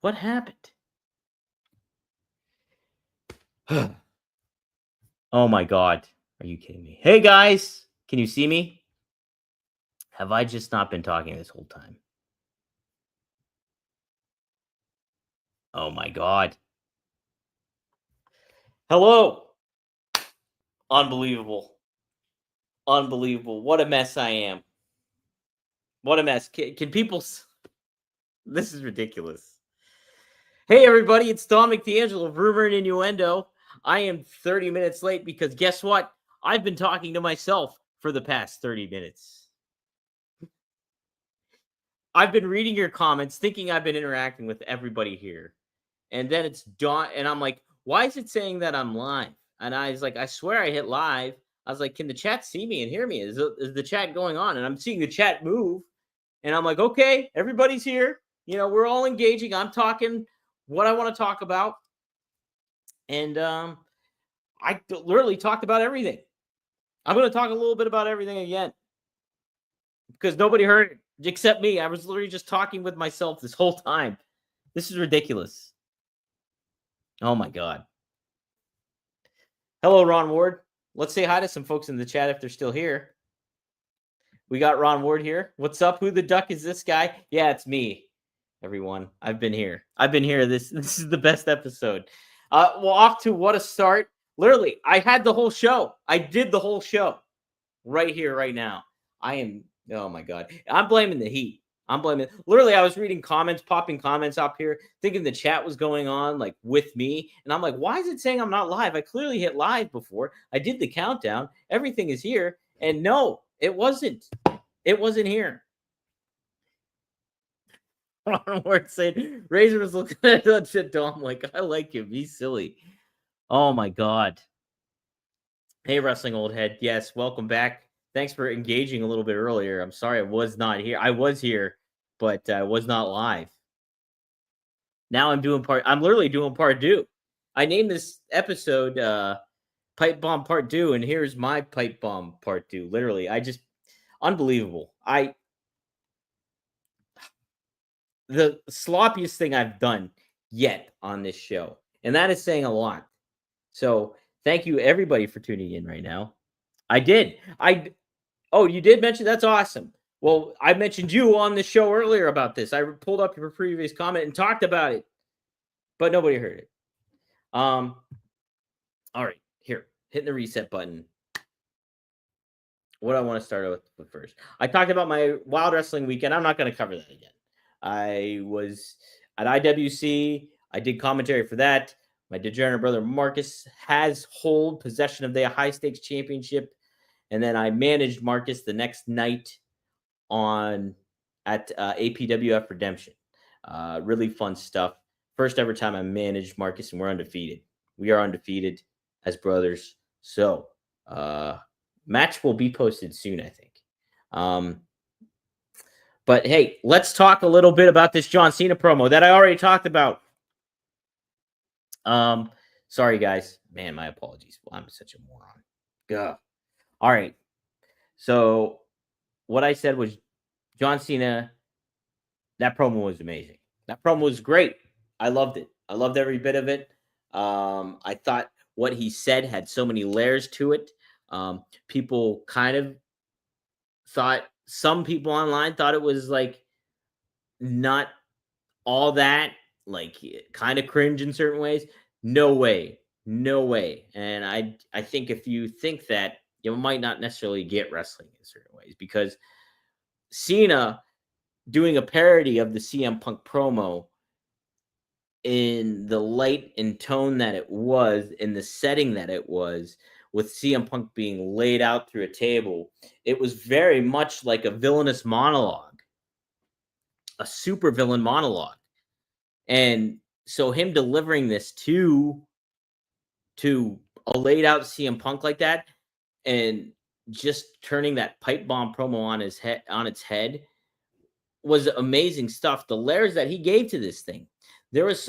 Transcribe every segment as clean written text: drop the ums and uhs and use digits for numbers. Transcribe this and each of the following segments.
What happened? Oh my God. Are you kidding me? Hey guys, can you see me? Have I just not been talking this whole time? Oh my God. Hello. Unbelievable. Unbelievable. What a mess I am. What a mess. Can people. This is ridiculous. Hey everybody, it's Dominic D'Angelo of Rumor and Innuendo. I am 30 minutes late because guess what? I've been talking to myself for the past 30 minutes. I've been reading your comments, thinking I've been interacting with everybody here. And then it's dawn, and I'm like, why is it saying that I'm live? And I was like, I swear I hit live. I was like, can the chat see me and hear me? Is the chat going on? And I'm seeing the chat move. And I'm like, okay, everybody's here. We're all engaging. I'm talking what I want to talk about. And I literally talked about everything. I'm going to talk a little bit about everything again because nobody heard it except me. I was literally just talking with myself this whole time. This is ridiculous. Oh my God. Hello, Ron Ward. Let's say hi to some folks in the chat if they're still here. We got Ron Ward here. What's up? Who the duck is this guy? Yeah, it's me, everyone. I've been here. This is the best episode. Well, off to what a start. Literally, I had the whole show. I did the whole show right here, right now. Oh my God. I'm blaming the heat. Literally, I was reading comments, popping comments up here, thinking the chat was going on like with me. And I'm like, why is it saying I'm not live? I clearly hit live before. I did the countdown. Everything is here. And no, it wasn't. It wasn't here. Ron Ward said, Razor was looking at that shit, Dom. Like, I like him. He's silly. Oh my God. Hey, Wrestling Old Head. Yes, welcome back. Thanks for engaging a little bit earlier. I'm sorry I was not here. I was here, but I was not live. Now I'm literally doing part 2. I named this episode Pipebomb Part 2, and here's my Pipebomb Part 2. Literally, unbelievable. The sloppiest thing I've done yet on this show, and that is saying a lot. So thank you everybody for tuning in right now. I did. Oh, you did mention? That's awesome. Well, I mentioned you on the show earlier about this. I pulled up your previous comment and talked about it, but nobody heard it. All right, here, hitting the reset button. What I want to start with first. I talked about my Wild Wrestling weekend. I'm not going to cover that again. I was at IWC. I did commentary for that. My degenerate brother Marcus has hold possession of the high stakes championship. And then I managed Marcus the next night at APWF Redemption. Really fun stuff. First ever time I managed Marcus, and we're undefeated. We are undefeated as brothers. So match will be posted soon, I think. But hey, let's talk a little bit about this John Cena promo that I already talked about. Sorry guys, man, my apologies. Well, I'm such a moron. Gah. All right. So what I said was John Cena, that promo was amazing. That promo was great. I loved it. I loved every bit of it. I thought what he said had so many layers to it. People kind of thought, some people online thought it was like not all that, like kind of cringe in certain ways. No way. And I think if you think that, you might not necessarily get wrestling in certain ways, because Cena doing a parody of the CM Punk promo in the light and tone that it was, in the setting that it was, with CM Punk being laid out through a table, it was very much like a villainous monologue, a super villain monologue. And so him delivering this to a laid out CM Punk like that, and just turning that pipe bomb promo on its head, was amazing stuff. The layers that he gave to this thing. There was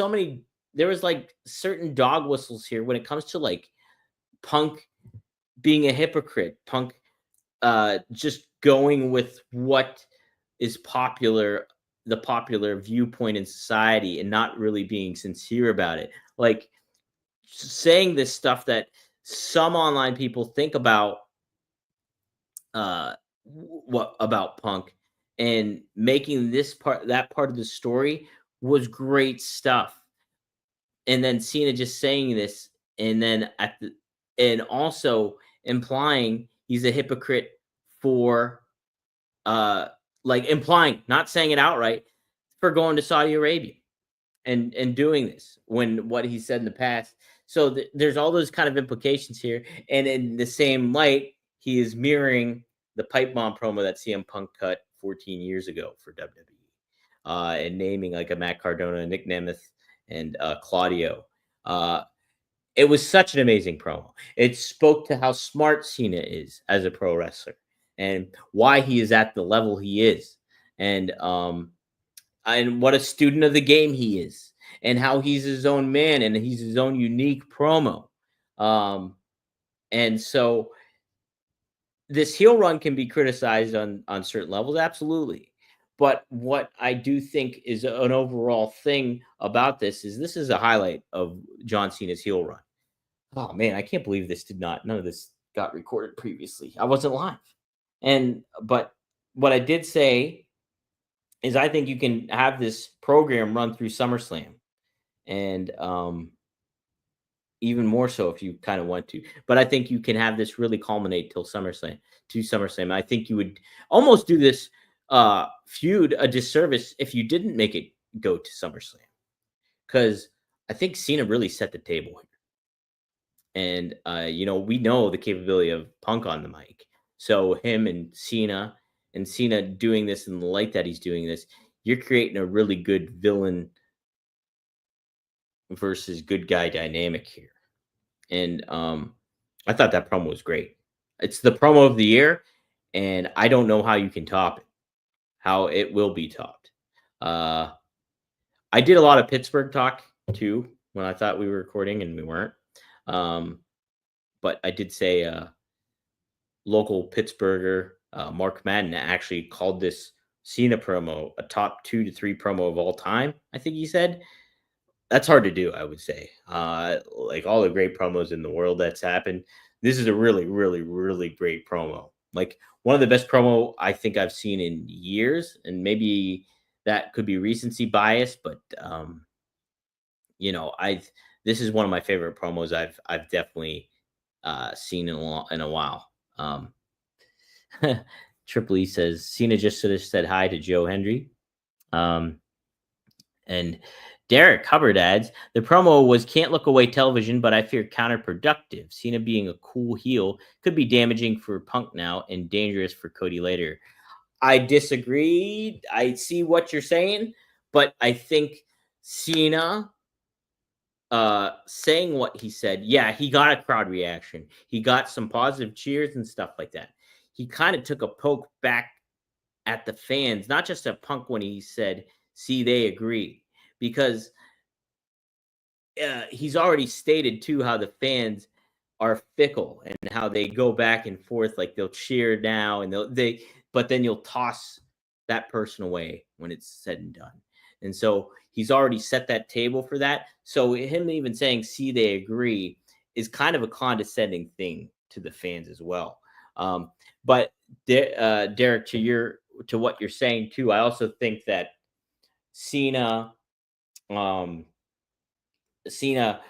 like certain dog whistles here when it comes to like Punk being a hypocrite, Punk just going with what is popular the popular viewpoint in society and not really being sincere about it. Like saying this stuff that some online people think about what about Punk, and making this part that part of the story was great stuff. And then Cena just saying this, and then and also implying he's a hypocrite for uh like implying, not saying it outright, for going to Saudi Arabia and doing this when what he said in the past. So there's all those kind of implications here, and in the same light, he is mirroring the pipe bomb promo that CM Punk cut 14 years ago for WWE, and naming like a Matt Cardona, Nick Nemeth, and Claudio. Uh, it was such an amazing promo. It spoke to how smart Cena is as a pro wrestler and why he is at the level he is, and what a student of the game he is, and how he's his own man and he's his own unique promo. Um, and so this heel run can be criticized on certain levels, absolutely. But what I do think is an overall thing about this is a highlight of John Cena's heel run. Oh man, I can't believe this did not. None of this got recorded previously. I wasn't live, and but what I did say is I think you can have this program run through SummerSlam, and even more so if you kind of want to. But I think you can have this really culminate till SummerSlam to SummerSlam. I think you would almost do this feud a disservice if you didn't make it go to SummerSlam, because I think Cena really set the table here. And we know the capability of Punk on the mic. So him and Cena doing this in the light that he's doing this, you're creating a really good villain versus good guy dynamic here. And I thought that promo was great. It's the promo of the year, and I don't know how you can top it. How it will be topped. Uh, I did a lot of Pittsburgh talk too when I thought we were recording and we weren't. But I did say local Pittsburgher Mark Madden actually called this Cena promo a top 2 to 3 promo of all time. I think he said. That's hard to do, I would say. Like all the great promos in the world that's happened, this is a really, really, really great promo. Like one of the best promo I think I've seen in years, and maybe that could be recency bias, but I this is one of my favorite promos I've definitely seen in a while. Triple E says Cena just should have said hi to Joe Hendry. And Derek Hubbard adds, the promo was can't look away television, but I fear counterproductive. Cena being a cool heel could be damaging for Punk now and dangerous for Cody later. I disagree. I see what you're saying, but I think Cena saying what he said, yeah, he got a crowd reaction. He got some positive cheers and stuff like that. He kind of took a poke back at the fans, not just at Punk when he said, see, they agree. Because he's already stated too how the fans are fickle and how they go back and forth. Like they'll cheer now and but then you'll toss that person away when it's said and done. And so he's already set that table for that. So him even saying, see, they agree is kind of a condescending thing to the fans as well. But Derek, to what you're saying too, I also think that Cena, um, Cena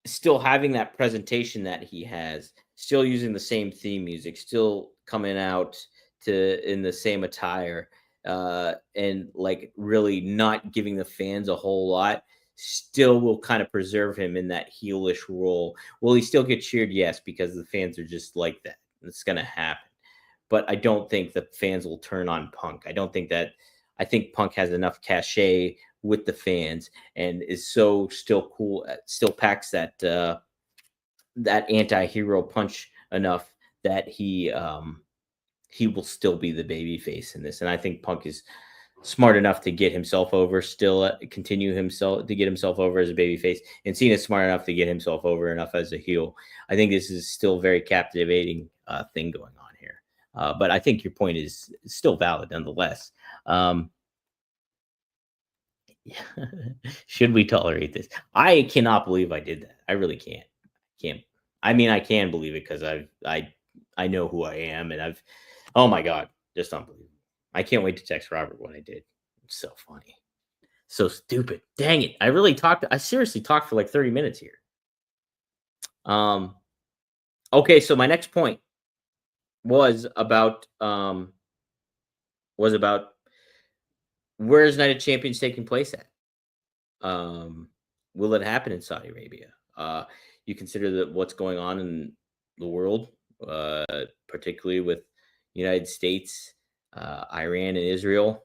still having that presentation that he has, still using the same theme music, still coming out to in the same attire, and like really not giving the fans a whole lot, still will kind of preserve him in that heelish role. Will he still get cheered? Yes, because the fans are just like that. It's going to happen. But I don't think the fans will turn on Punk. I think Punk has enough cachet with the fans and is so still cool, still packs that anti-hero punch enough that he will still be the baby face in this. And I think Punk is smart enough to get himself over, still continue himself to get himself over as a baby face, and Cena's smart enough to get himself over enough as a heel. I think this is still very captivating thing going on here. But I think your point is still valid nonetheless. Yeah. Should we tolerate this? I cannot believe I did that. I really can't. Can't. I mean, I can believe it because I know who I am, and I've. Oh my god, just unbelievable. I can't wait to text Robert what I did. It's so funny. So stupid. Dang it. I really talked. I seriously talked for like 30 minutes here. Um. Okay, so my next point was about was about where is Night of Champions taking place at? Um, will it happen in Saudi Arabia? You consider that what's going on in the world, particularly with United States, Iran, and Israel.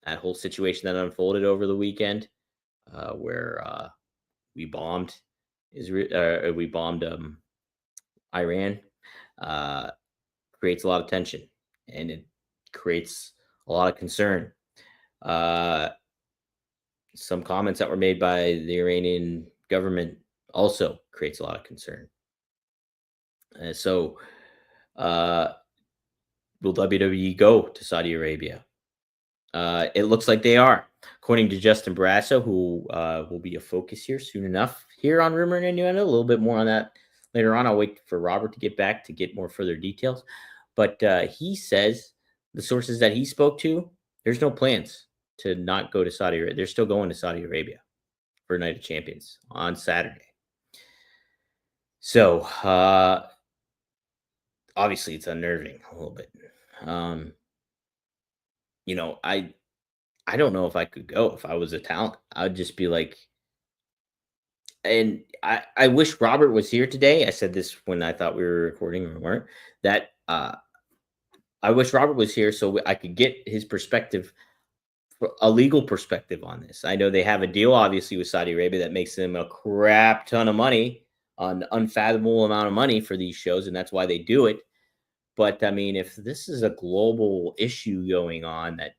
That whole situation that unfolded over the weekend, where we bombed Israel, we bombed Iran, uh, creates a lot of tension, and it creates a lot of concern. Uh, some comments that were made by the Iranian government also creates a lot of concern. So, uh, will WWE go to Saudi Arabia? It looks like they are, according to Justin Barrasso, who will be a focus here soon enough here on Rumor and Innuendo. A little bit more on that later on. I'll wait for Robert to get back to get more further details. But he says the sources that he spoke to, there's no plans to not go to Saudi Arabia. They're still going to Saudi Arabia for Night of Champions on Saturday. So obviously it's unnerving a little bit. Um, you know, I don't know if I could go if I was a talent. I would just be like, and I wish Robert was here today. I said this when I thought we were recording or we weren't. That I wish Robert was here so I could get his perspective, a legal perspective on this. I know they have a deal, obviously, with Saudi Arabia that makes them a crap ton of money, an unfathomable amount of money for these shows, and that's why they do it. But I mean, if this is a global issue going on that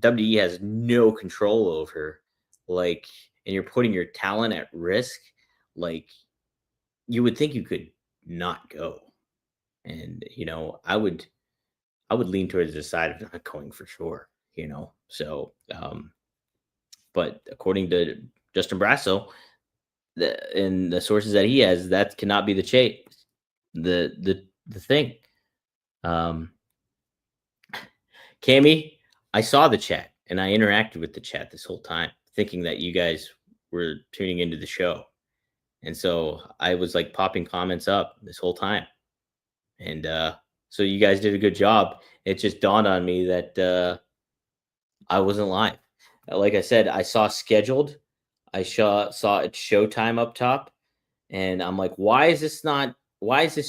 WWE has no control over, like, and you're putting your talent at risk, like, you would think you could not go. And, I would lean towards the side of not going for sure, So, but according to Justin Brasso, and the sources that he has, that cannot be the chase, the thing. Um, Cammy, I saw the chat and I interacted with the chat this whole time, thinking that you guys were tuning into the show. And so I was like popping comments up this whole time. And so you guys did a good job. It just dawned on me that I wasn't live. Like I said, I saw scheduled. I saw it showtime up top. And I'm like, why is this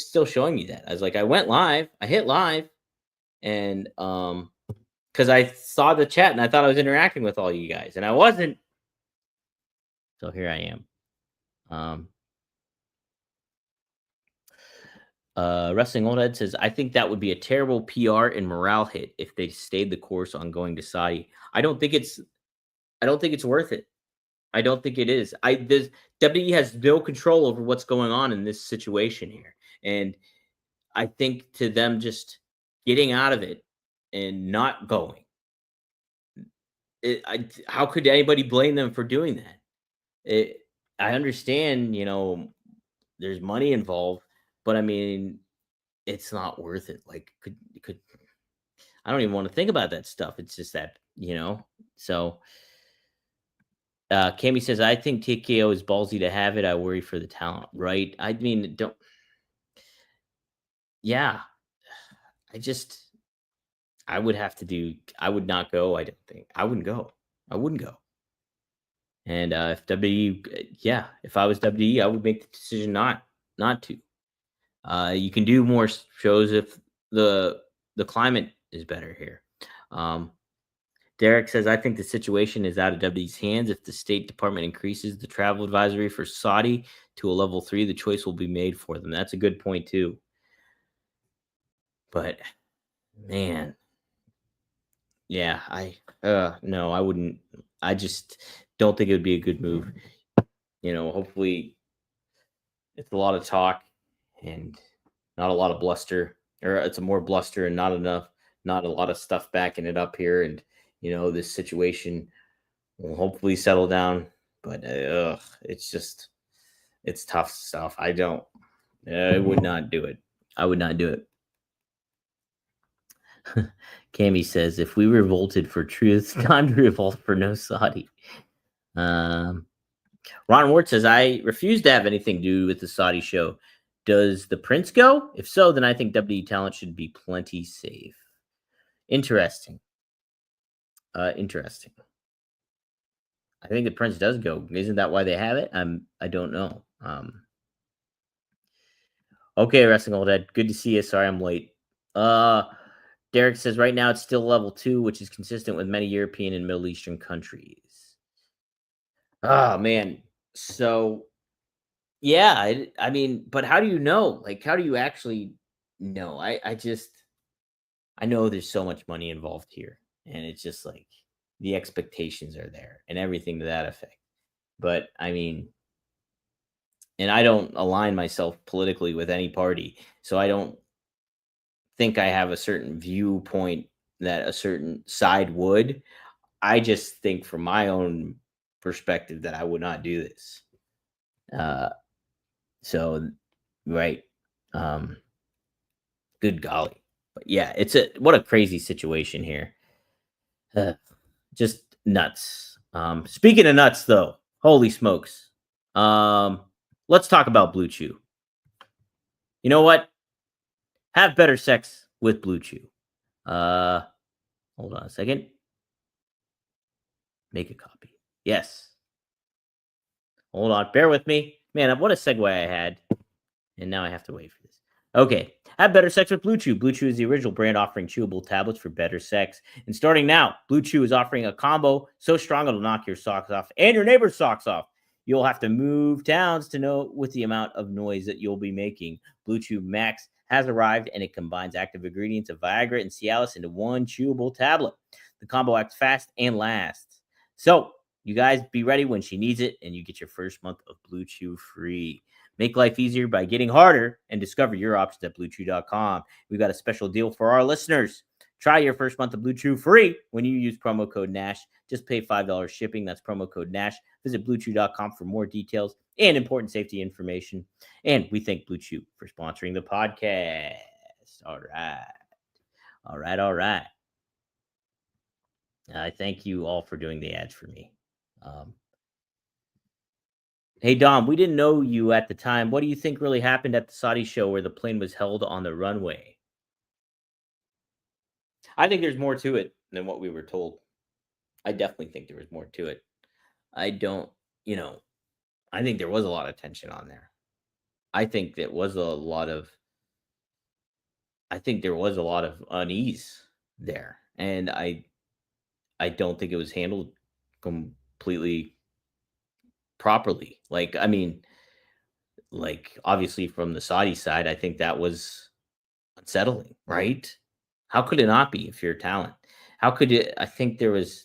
still showing me that? I was like, I went live, I hit live, and because I saw the chat and I thought I was interacting with all you guys, and I wasn't. So here I am. Um, Wrestling Old Head says, I think that would be a terrible PR and morale hit if they stayed the course on going to Saudi. I don't think it's worth it. I don't think it is. This WWE has no control over what's going on in this situation here. And I think to them just getting out of it and not going, how could anybody blame them for doing that? I understand, there's money involved, but I mean, it's not worth it. Like, could I don't even want to think about that stuff. It's just that, So, Cammy says, I think TKO is ballsy to have it. I worry for the talent, right? I mean, don't. Yeah, I just, I would have to do. I would not go. I don't think I wouldn't go. I wouldn't go. And if WWE, yeah, if I was WWE, I would make the decision not to. You can do more shows if the climate is better here. Um, Derek says, I think the situation is out of WWE's hands. If the State Department increases the travel advisory for Saudi to a level 3, the choice will be made for them. That's a good point too. But man, yeah, no, I wouldn't. I just don't think it would be a good move. Hopefully it's a lot of talk and not a lot of bluster, or it's a more bluster and not a lot of stuff backing it up here. And this situation will hopefully settle down. But it's tough stuff. I would not do it. I would not do it. Cammy says, if we revolted for truth, time to revolt for no Saudi. Ron Ward says, I refuse to have anything to do with the Saudi show. Does the prince go? If so, then I think WWE talent should be plenty safe. Interesting. Interesting. I think the prince does go. Isn't that why they have it? I don't know. Okay, Wrestling Old Head. Good to see you. Sorry I'm late. Derek says right now it's still level 2, which is consistent with many European and Middle Eastern countries. Oh man. So yeah, I mean, but how do you know? Like, how do you actually know? I know there's so much money involved here, and it's just like the expectations are there and everything to that effect. But I mean, and I don't align myself politically with any party, so I don't think I have a certain viewpoint that a certain side would. I just think from my own perspective that I would not do this. So right. Good golly. But yeah, what a crazy situation here. Just nuts. Speaking of nuts though, holy smokes. Let's talk about Blue Chew. You know what? Have better sex with Blue Chew. Hold on a second. Make a copy. Yes. Hold on. Bear with me. Man, what a segue I had. And now I have to wait for this. Okay. Have better sex with Blue Chew. Blue Chew is the original brand offering chewable tablets for better sex. And starting now, Blue Chew is offering a combo so strong it'll knock your socks off and your neighbor's socks off. You'll have to move towns to know with the amount of noise that you'll be making. Blue Chew Max has arrived, and it combines active ingredients of Viagra and Cialis into one chewable tablet. The combo acts fast and lasts. So you guys be ready when she needs it, and you get your first month of Blue Chew free. Make life easier by getting harder and discover your options at BlueChew.com. We've got a special deal for our listeners. Try your first month of Blue Chew free when you use promo code NASH. Just pay $5 shipping. That's promo code NASH. Visit BlueChew.com for more details and important safety information. And we thank Blue Chew for sponsoring the podcast. All right. I thank you all for doing the ads for me. Hey, Dom, we didn't know you at the time. What do you think really happened at the Saudi show where the plane was held on the runway? I think there's more to it than what we were told. I definitely think there was more to it. I don't, I think there was a lot of tension on there. I think there was a lot of unease there. And I don't think it was handled completely properly. Like, I mean, like obviously from the Saudi side, I think that was unsettling, right? How could it not be if you're a talent? How could it? I think there was,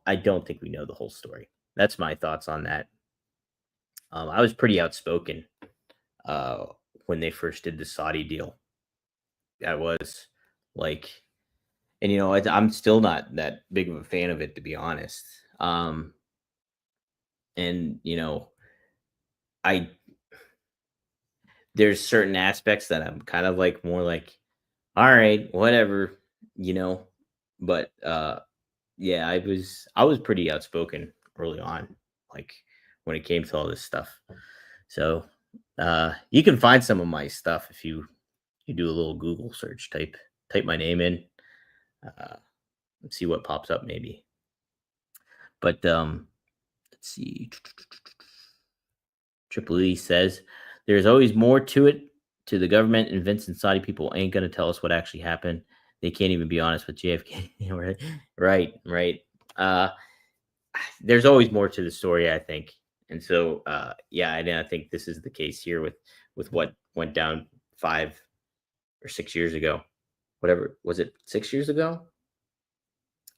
I don't think we know the whole story. That's my thoughts on that. I was pretty outspoken when they first did the Saudi deal. I was like, and I'm still not that big of a fan of it, to be honest. And I there's certain aspects that I'm kind of like more like, all right, whatever, but yeah, I was pretty outspoken early on, like when it came to all this stuff. So you can find some of my stuff if you do a little Google search, type my name in, and see what pops up maybe. But let's see. Triple E says there's always more to it, to the government, and Vince and Saudi people ain't gonna tell us what actually happened. They can't even be honest with JFK. right. There's always more to the story, I think. And so yeah, I think this is the case here with what went down 5 or 6 years ago. Whatever, was it 6 years ago?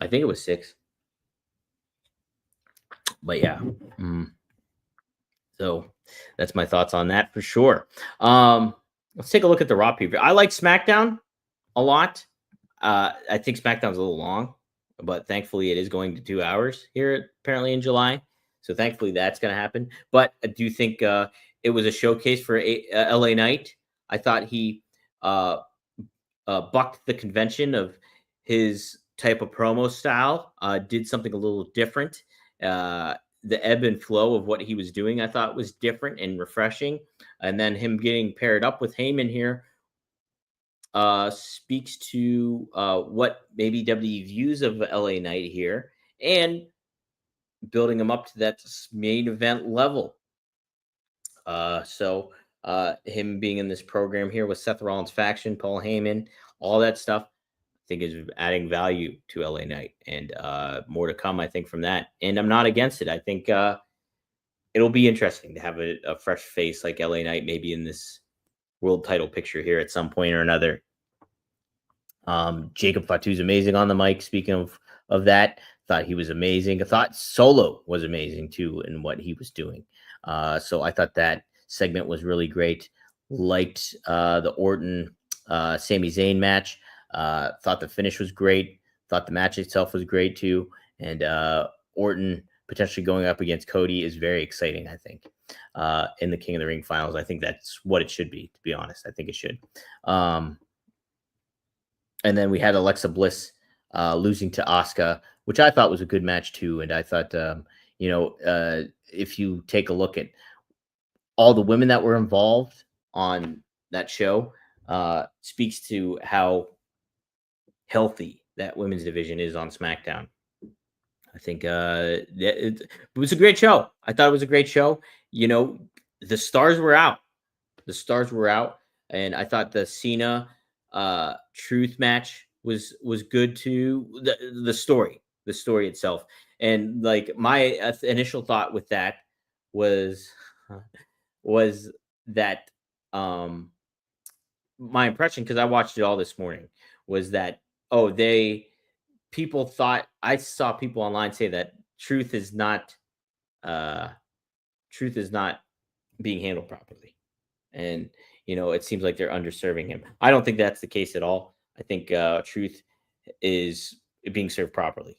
I think it was 6. But yeah. So that's my thoughts on that for sure. Let's take a look at the Raw preview. I like SmackDown a lot. I think SmackDown's a little long. but thankfully it is going to 2 hours here apparently in July. So thankfully that's going to happen. But I do think it was a showcase for LA Knight. I thought he uh, bucked the convention of his type of promo style, did something a little different. The ebb and flow of what he was doing, I thought was different and refreshing. And then him getting paired up with Heyman here speaks to what maybe WWE views of LA Knight here and building him up to that main event level. So him being in this program here with Seth Rollins' faction, Paul Heyman, all that stuff, I think is adding value to LA Knight, and more to come, I think, from that. And I'm not against it. I think it'll be interesting to have a fresh face like LA Knight, maybe in this world title picture here at some point or another. Jacob Fatu's amazing on the mic. Speaking of that, thought he was amazing. I thought Solo was amazing too in what he was doing. So I thought that segment was really great. Liked the Orton Sami Zayn match. Thought the finish was great. Thought the match itself was great too. And Orton potentially going up against Cody is very exciting, I think, in the King of the Ring finals. I think that's what it should be, to be honest. I think it should. And then we had Alexa Bliss losing to Asuka, which I thought was a good match too. And I thought, if you take a look at all the women that were involved on that show, speaks to how healthy that women's division is on SmackDown. I think it was a great show. I thought it was a great show. The stars were out. The stars were out. And I thought the Cena Truth match was good too. The story itself, and like my initial thought with that was that my impression, because I watched it all this morning, was that people thought, I saw people online say that Truth is not being handled properly, and it seems like they're underserving him. I don't think that's the case at all. I think Truth is being served properly,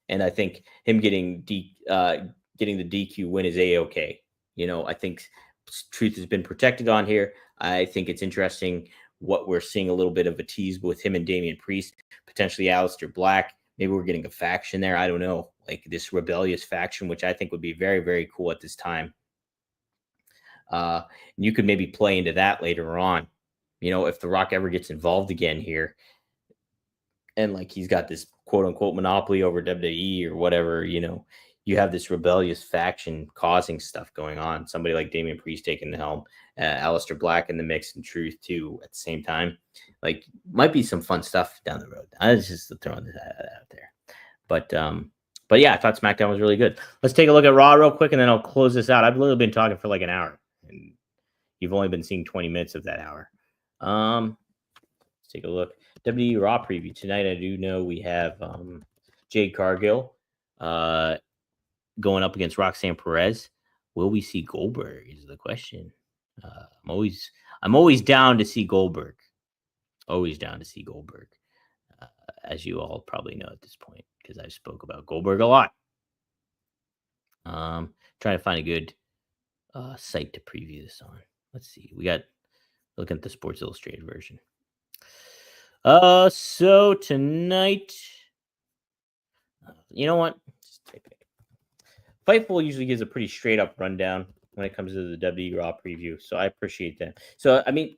and I think him getting the DQ win is a-okay. I think Truth has been protected on here. I think it's interesting what we're seeing, a little bit of a tease with him and Damian Priest, potentially Aleister Black. Maybe we're getting a faction there. I don't know, like this rebellious faction, which I think would be very, very cool at this time. You could maybe play into that later on, if The Rock ever gets involved again here, and like he's got this quote unquote monopoly over WWE or whatever, you have this rebellious faction causing stuff going on. Somebody like Damian Priest taking the helm, Aleister Black in the mix, and Truth too at the same time. Like, might be some fun stuff down the road. I was just throwing this out there, but yeah, I thought SmackDown was really good. Let's take a look at Raw real quick, and then I'll close this out. I've literally been talking for like an hour, and you've only been seeing 20 minutes of that hour. Let's take a look. WWE Raw preview tonight. I do know we have Jade Cargill going up against Roxanne Perez. Will we see Goldberg is the question. I'm always down to see Goldberg. Always down to see Goldberg, as you all probably know at this point, because I spoke about Goldberg a lot. Trying to find a good site to preview this on. Let's see. We got looking at the Sports Illustrated version. So tonight, you know what? Fightful usually gives a pretty straight up rundown when it comes to the WWE Raw preview, so I appreciate that. So, I mean, if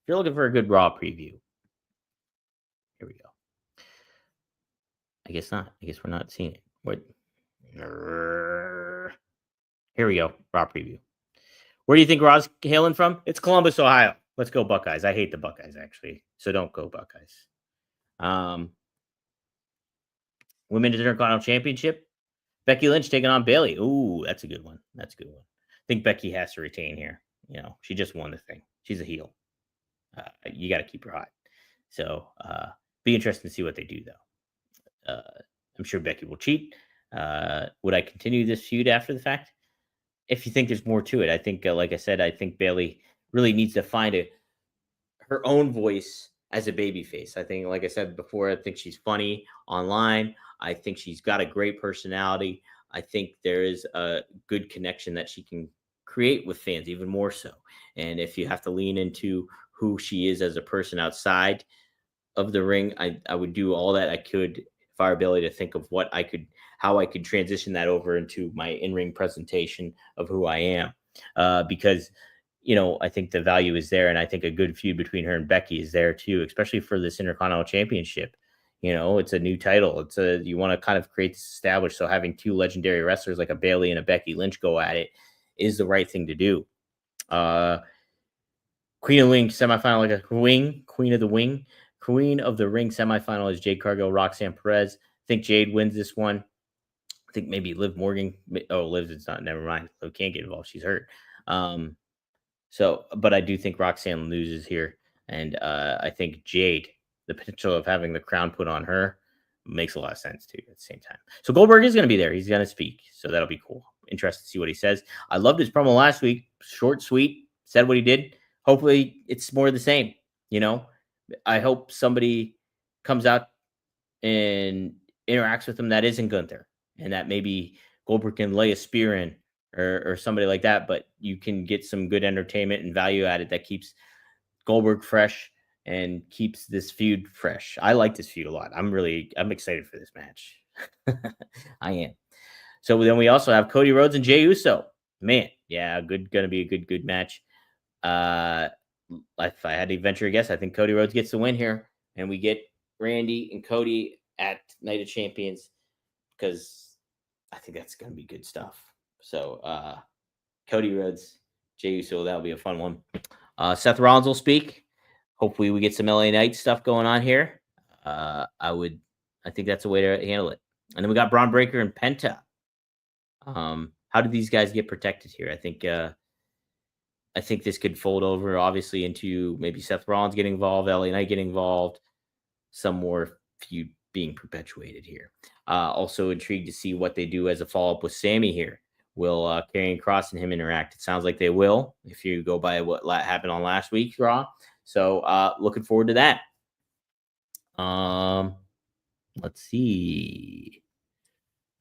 you're looking for a good Raw preview, here we go. I guess not. I guess we're not seeing it. What? Here we go. Raw preview. Where do you think Raw's hailing from? It's Columbus, Ohio. Let's go Buckeyes. I hate the Buckeyes, actually, so don't go Buckeyes. Women's Intercontinental Championship. Becky Lynch taking on Bayley. Ooh, that's a good one. That's a good one. I think Becky has to retain here. She just won the thing. She's a heel. You got to keep her hot. So be interesting to see what they do, though. I'm sure Becky will cheat. Would I continue this feud after the fact? If you think there's more to it, I think, like I said, I think Bayley really needs to find her own voice as a babyface. I think, like I said before, I think she's funny online. I think she's got a great personality. I think there is a good connection that she can create with fans, even more so. And if you have to lean into who she is as a person outside of the ring, I would do all that I could, if our ability to think of how I could transition that over into my in-ring presentation of who I am. Because, I think the value is there. And I think a good feud between her and Becky is there too, especially for this Intercontinental Championship. It's a new title. You want to kind of create this established. So having two legendary wrestlers like a Bailey and a Becky Lynch go at it is the right thing to do. Queen of the Wing semifinal, like a wing, Queen of the Wing. Queen of the Ring semifinal is Jade Cargill, Roxanne Perez. I think Jade wins this one. I think maybe Liv Morgan. Oh, Liv is not. Never mind. Liv can't get involved. She's hurt. But I do think Roxanne loses here, and I think Jade, the potential of having the crown put on her, makes a lot of sense too. At the same time, so Goldberg is going to be there. He's going to speak, so that'll be cool. Interested to see what he says. I loved his promo last week. Short, sweet. Said what he did. Hopefully, it's more of the same. I hope somebody comes out and interacts with him that isn't Gunther, and that maybe Goldberg can lay a spear in or somebody like that, but you can get some good entertainment and value added that keeps Goldberg fresh and keeps this feud fresh. I like this feud a lot. I'm excited for this match. I am. So then we also have Cody Rhodes and Jey Uso. Man, yeah, gonna be a good match. If I had to venture a guess, I think Cody Rhodes gets the win here, and we get Randy and Cody at Night of Champions, because I think that's going to be good stuff. So Cody Rhodes, Jey Uso, that'll be a fun one. Seth Rollins will speak. Hopefully we get some LA Knight stuff going on here. I think that's a way to handle it. And then we got Braun Breaker and Penta. How did these guys get protected here? I think this could fold over, obviously, into maybe Seth Rollins getting involved, LA Knight getting involved, some more feud being perpetuated here. Also intrigued to see what they do as a follow-up with Sammy here. Will Karrion Kross and him interact? It sounds like they will, if you go by what happened on last week's Raw. So looking forward to that. Let's see.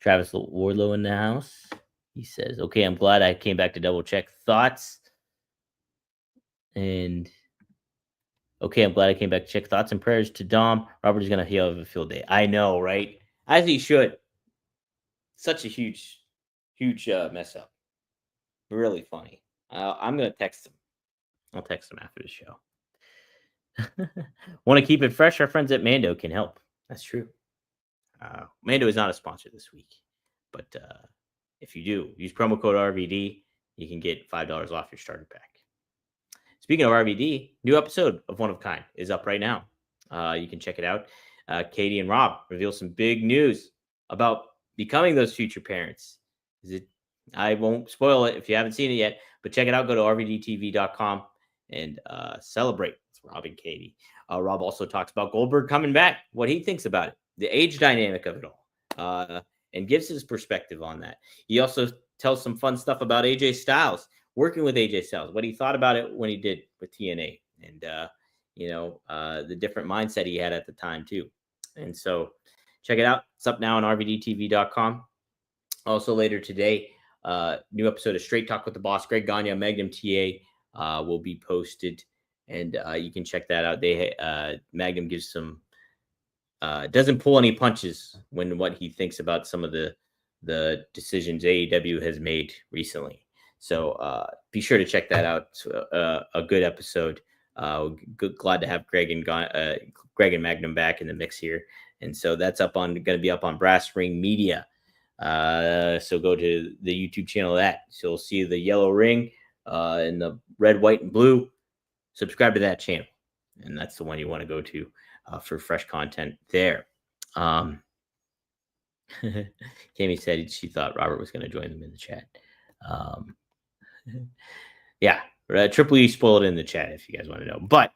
Travis Wardlow in the house. He says, okay, I'm glad I came back to double check thoughts. And okay, I'm glad I came back to check thoughts and prayers to Dom. Robert is going to heal of a field day. I know, right? As he should. Such a huge mess up. Really funny. I'm going to text him. I'll text him after the show. Want to keep it fresh? Our friends at Mando can help. That's true. Mando is not a sponsor this week. But if you do, use promo code RVD, you can get $5 off your starter pack. Speaking of RVD, new episode of One of Kind is up right now. You can check it out. Katie and Rob reveal some big news about becoming those future parents. I won't spoil it if you haven't seen it yet, but check it out. Go to rvdtv.com and celebrate. It's Rob and Katie. Rob also talks about Goldberg coming back, what he thinks about it, the age dynamic of it all, and gives his perspective on that. He also tells some fun stuff about AJ Styles, working with AJ Styles, what he thought about it when he did with TNA, and the different mindset he had at the time too. And so check it out. It's up now on rvdtv.com. Also later today, new episode of Straight Talk with the Boss, Greg Gagne, Magnum TA, will be posted, and you can check that out. Magnum gives some doesn't pull any punches when what he thinks about some of the decisions AEW has made recently. So be sure to check that out. It's a good episode. Glad to have Greg and Magnum back in the mix here. And so that's going to be up on Brass Ring Media. So go to the YouTube channel of that. So you'll see the yellow ring in the red, white, and blue. Subscribe to that channel. And that's the one you want to go to for fresh content there. Kami said she thought Robert was going to join them in the chat. Yeah, Triple E spoiled it in the chat if you guys want to know. But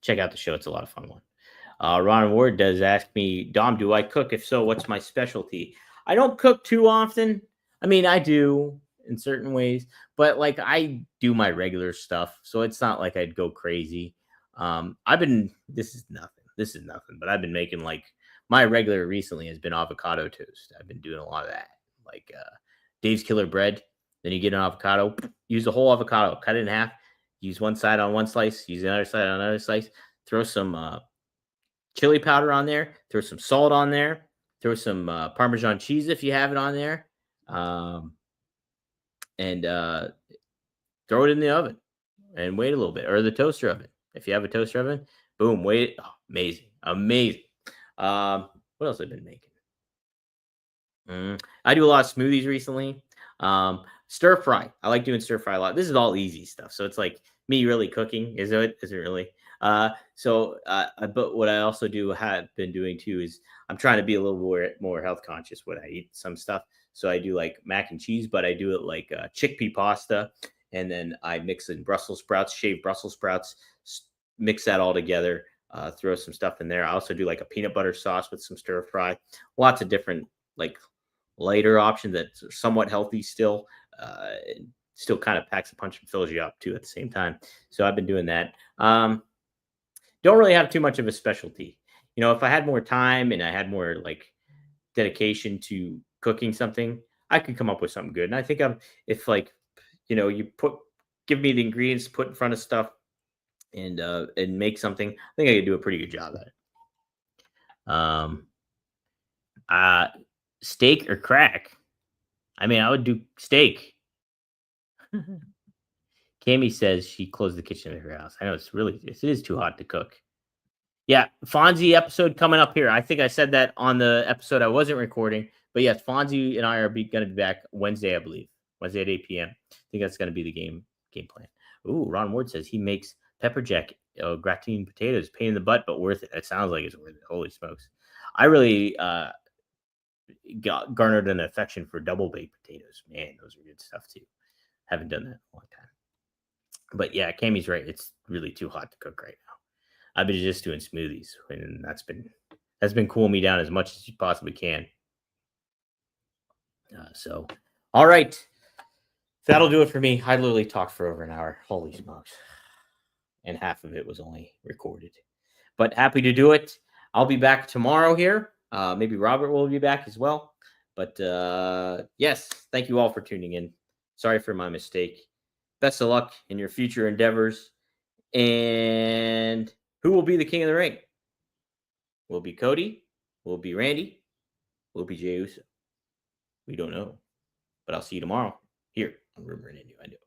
check out the show. It's a lot of fun one. Ron Ward does ask me, Dom, do I cook? If so, what's my specialty? I don't cook too often. I mean, I do in certain ways, but like I do my regular stuff, so it's not like I'd go crazy. This is nothing, but I've been making like my regular recently has been avocado toast. I've been doing a lot of that, like Dave's Killer Bread. Then you get an avocado, use the whole avocado, cut it in half, use one side on one slice, use the other side on another slice, throw some chili powder on there, throw some salt on there, throw some Parmesan cheese if you have it on there, um, and throw it in the oven and wait a little bit, or the toaster oven. If you have a toaster oven, boom, wait. Oh, amazing, amazing. What else have I been making? I do a lot of smoothies recently. Stir fry. I like doing stir fry a lot. This is all easy stuff. So it's like me really cooking. Is it? Is it really? But what I also have been doing too is I'm trying to be a little more health conscious when I eat some stuff. So I do like mac and cheese, but I do it like chickpea pasta, and then I mix in Brussels sprouts, shaved Brussels sprouts, mix that all together. Throw some stuff in there. I also do like a peanut butter sauce with some stir fry. Lots of different like lighter option that's somewhat healthy still. Still kind of packs a punch and fills you up too at the same time. So I've been doing that. Don't really have too much of a specialty. If I had more time and I had more like dedication to cooking something, I could come up with something good. And I think if like, you give me the ingredients, put in front of stuff and make something, I think I could do a pretty good job at it. Steak or crack? I mean, I would do steak. Cami says she closed the kitchen at her house. I know it is too hot to cook. Yeah, Fonzie episode coming up here. I think I said that on the episode I wasn't recording, but yes, Fonzie and I are going to be back Wednesday, I believe. Wednesday at 8 p.m. I think that's going to be the game plan. Ooh, Ron Ward says he makes pepper jack gratin potatoes, pain in the butt, but worth it. It sounds like it's worth it. Holy smokes. I really garnered an affection for double baked potatoes. Man, those are good stuff too. Haven't done that in a long time. But yeah, Cammy's right. It's really too hot to cook right now. I've been just doing smoothies, and that's been cooling me down as much as you possibly can. All right. That'll do it for me. I literally talked for over an hour. Holy smokes. And half of it was only recorded. But happy to do it. I'll be back tomorrow here. Maybe Robert will be back as well. But yes, thank you all for tuning in. Sorry for my mistake. Best of luck in your future endeavors. And who will be the king of the ring? Will it be Cody? Will it be Randy? Will it be Jey Uso? We don't know. But I'll see you tomorrow here on Rumor and Innuendo.